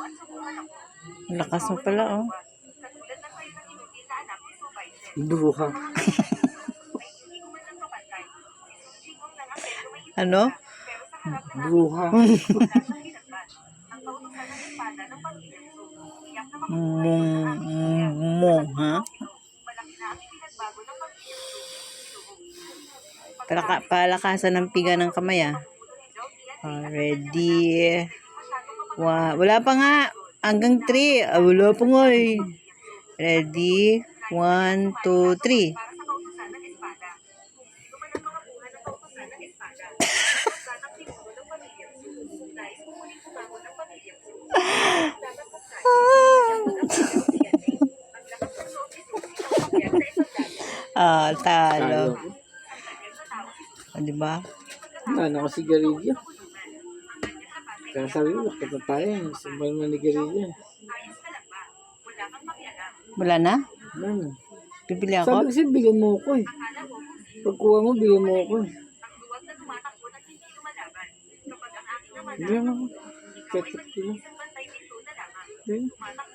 Ang lakas mo pala, oh. Bruha. Ano? Bruha. Ha? Palakasan ng piga ng kamay, ah. Ready. Wala pa nga. Hanggang 3. Wala pa nga, eh. Ready. 1, 2, 3. Talo. Diba? Ano ko sigarilyo? Kaya sabi mo, lakit na tayo. Sabay mo ni sigarilyo. Wala na? Ano? Bibili Sabi ako? kasi bigyan mo ko eh. Pagkuha mo, bigyan mo ko eh. Bigyan mo ko. Ketik ko lang. Bigyan mo.